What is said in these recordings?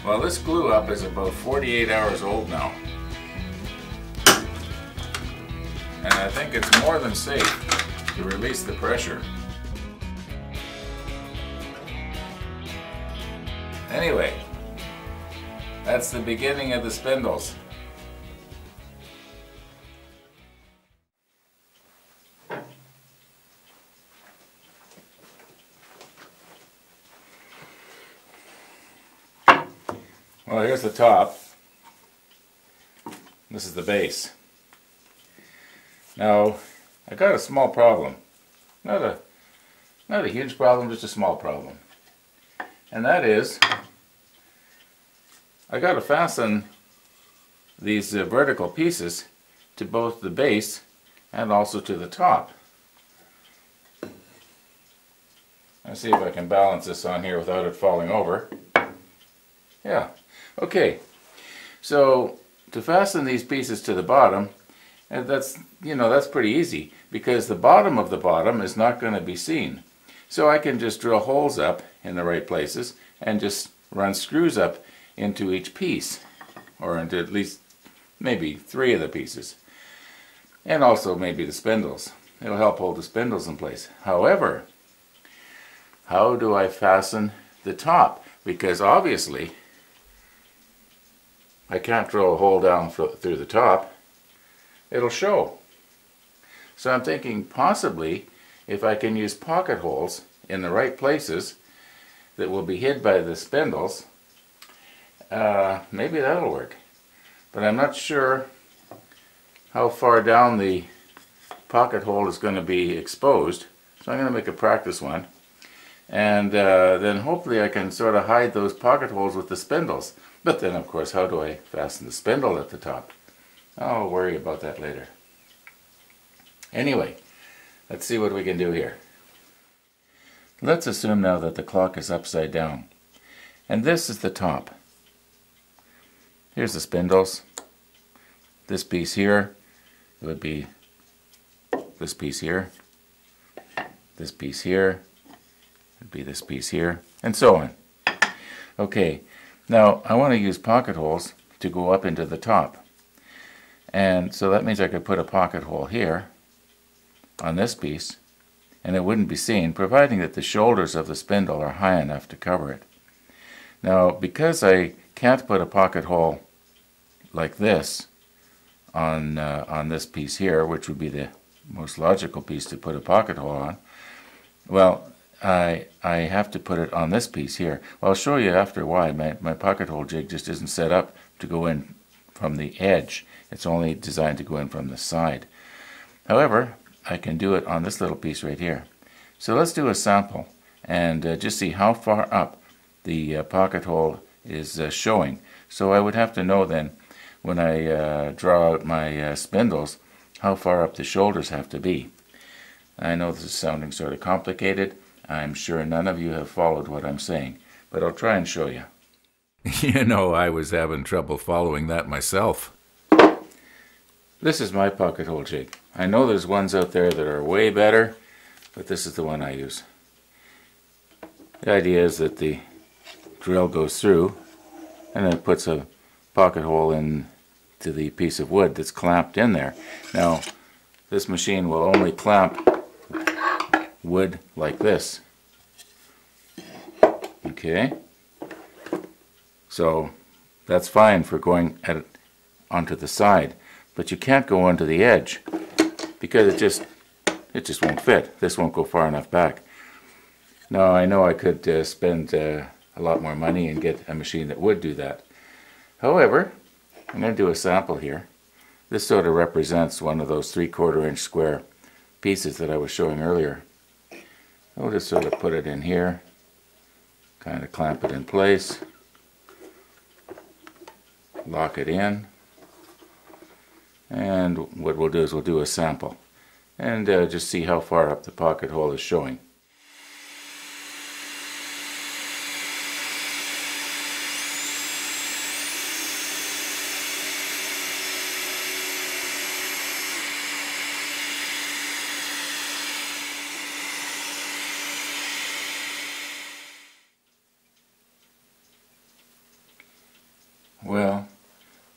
Well, this glue up is about 48 hours old now. And I think it's more than safe to release the pressure. Anyway, that's the beginning of the spindles. Well, here's the top. This is the base. Now, I got a small problem. Not a huge problem, just a small problem. And that is, I got to fasten these vertical pieces to both the base and also to the top. Let's see if I can balance this on here without it falling over. Yeah, okay. So to fasten these pieces to the bottom, and that's pretty easy because the bottom of the bottom is not going to be seen. So I can just drill holes up in the right places and just run screws up into each piece, or into at least maybe 3 of the pieces, and also maybe the spindles. It'll help hold the spindles in place. However, how do I fasten the top? Because obviously I can't drill a hole down through the top. It'll show. So I'm thinking possibly if I can use pocket holes in the right places that will be hid by the spindles, maybe that'll work. But I'm not sure how far down the pocket hole is going to be exposed. So I'm going to make a practice one. And then hopefully I can sort of hide those pocket holes with the spindles. But then of course, how do I fasten the spindle at the top? I'll worry about that later. Anyway, let's see what we can do here. Let's assume now that the clock is upside down. And this is the top. Here's the spindles. This piece here, it would be this piece here. This piece here, it would be this piece here, and so on. Okay, now I want to use pocket holes to go up into the top. And so that means I could put a pocket hole here on this piece, and it wouldn't be seen, providing that the shoulders of the spindle are high enough to cover it. Now, because I can't put a pocket hole like this on this piece here, which would be the most logical piece to put a pocket hole on, well, I have to put it on this piece here. Well, I'll show you after why. My pocket hole jig just isn't set up to go in from the edge. It's only designed to go in from the side. However, I can do it on this little piece right here. So let's do a sample and just see how far up the pocket hole is showing. So I would have to know then, when I draw out my spindles, how far up the shoulders have to be. I know this is sounding sort of complicated. I'm sure none of you have followed what I'm saying, but I'll try and show you. You know, I was having trouble following that myself. This is my pocket hole jig. I know there's ones out there that are way better, but this is the one I use. The idea is that the drill goes through and then it puts a pocket hole into the piece of wood that's clamped in there. Now, this machine will only clamp wood like this. Okay? So that's fine for going onto the side, but you can't go onto the edge because it just won't fit. This won't go far enough back. Now I know I could spend a lot more money and get a machine that would do that. However, I'm going to do a sample here. This sort of represents one of those 3/4 inch square pieces that I was showing earlier. I'll just sort of put it in here, kind of clamp it in place, lock it in, and what we'll do is we'll do a sample and just see how far up the pocket hole is showing.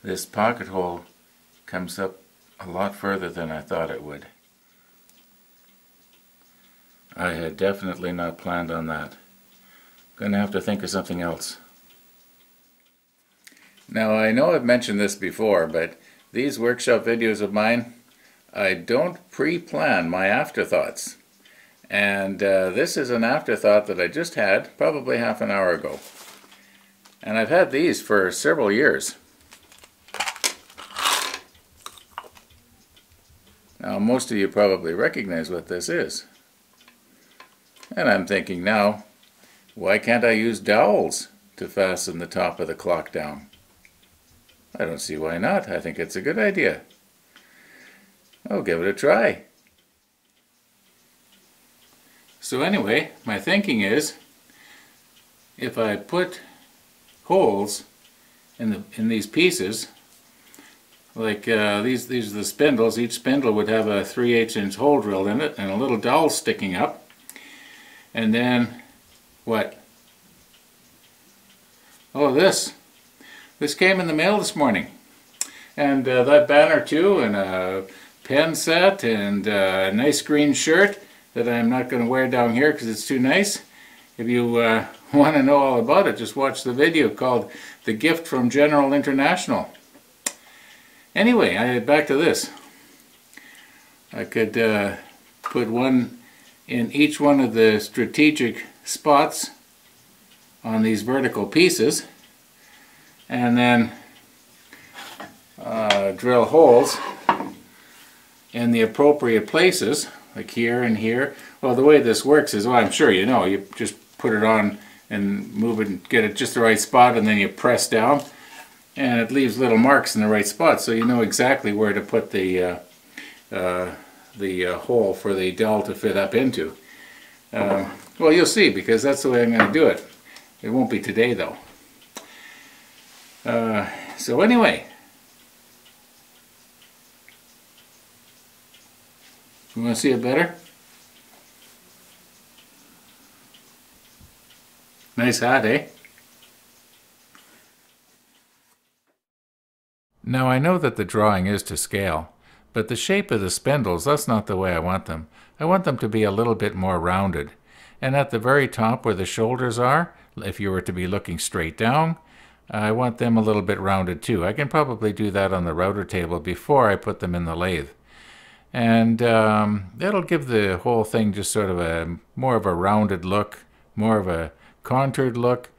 this pocket hole comes up a lot further than I thought it would. I had definitely not planned on that. Going to have to think of something else. Now I know I've mentioned this before, but these workshop videos of mine, I don't pre-plan my afterthoughts. And this is an afterthought that I just had probably half an hour ago. And I've had these for several years. Now most of you probably recognize what this is. And I'm thinking now, why can't I use dowels to fasten the top of the clock down? I don't see why not. I think it's a good idea. I'll give it a try. So anyway, my thinking is, if I put holes in these pieces, like these are the spindles. Each spindle would have a 3/8 inch hole drilled in it and a little dowel sticking up. And then, what? Oh, this came in the mail this morning. And that banner too, and a pen set, and a nice green shirt that I'm not going to wear down here because it's too nice. If you want to know all about it, just watch the video called The Gift from General International. Anyway, back to this. I could put one in each one of the strategic spots on these vertical pieces, and then drill holes in the appropriate places, like here and here. Well, the way this works is, well, I'm sure you know, you just put it on and move it and get it just the right spot, and then you press down and it leaves little marks in the right spot, so you know exactly where to put the hole for the dowel to fit up into. Well, you'll see, because that's the way I'm going to do it. It won't be today though. So anyway, you want to see it better? Nice hat, eh? Now I know that the drawing is to scale, but the shape of the spindles, that's not the way I want them. I want them to be a little bit more rounded. And at the very top where the shoulders are, if you were to be looking straight down, I want them a little bit rounded too. I can probably do that on the router table before I put them in the lathe. And that'll give the whole thing just sort of more of a rounded look, more of a contoured look.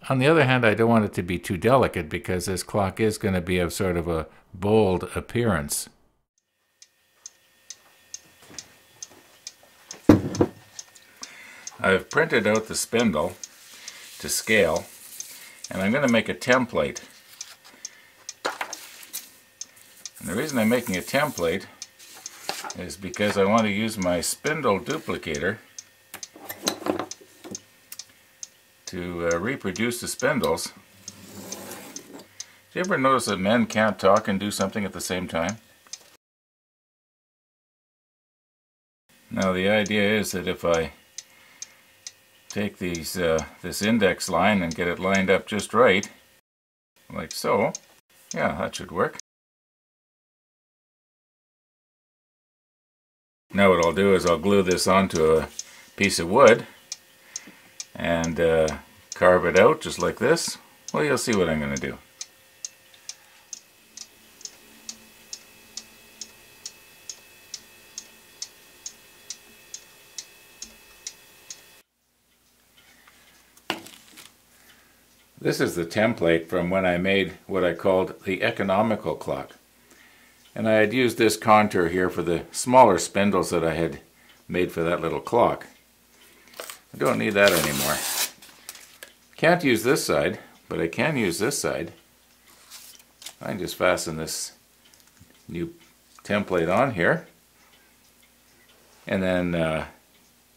On the other hand, I don't want it to be too delicate because this clock is going to be of sort of a bold appearance. I've printed out the spindle to scale, and I'm going to make a template. And the reason I'm making a template is because I want to use my spindle duplicator to reproduce the spindles. Do you ever notice that men can't talk and do something at the same time? Now the idea is that if I take these this index line and get it lined up just right, like so, yeah, that should work. Now what I'll do is I'll glue this onto a piece of wood and carve it out just like this. Well, you'll see what I'm going to do. This is the template from when I made what I called the economical clock. And I had used this contour here for the smaller spindles that I had made for that little clock. I don't need that anymore. Can't use this side, but I can use this side. I can just fasten this new template on here, and then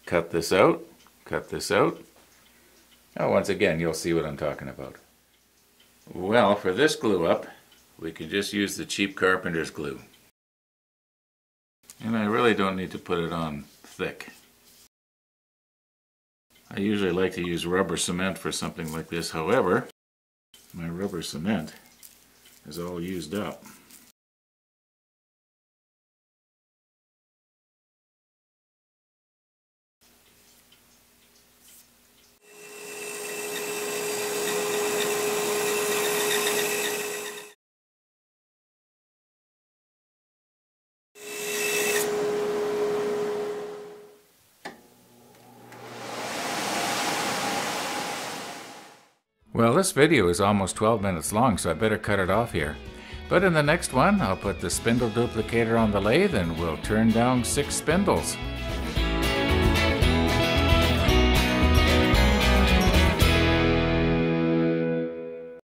cut this out, cut this out. Now once again, you'll see what I'm talking about. Well, for this glue up, we can just use the cheap carpenter's glue. And I really don't need to put it on thick. I usually like to use rubber cement for something like this. However, my rubber cement is all used up. Well, this video is almost 12 minutes long, so I better cut it off here. But in the next one, I'll put the spindle duplicator on the lathe and we'll turn down 6 spindles.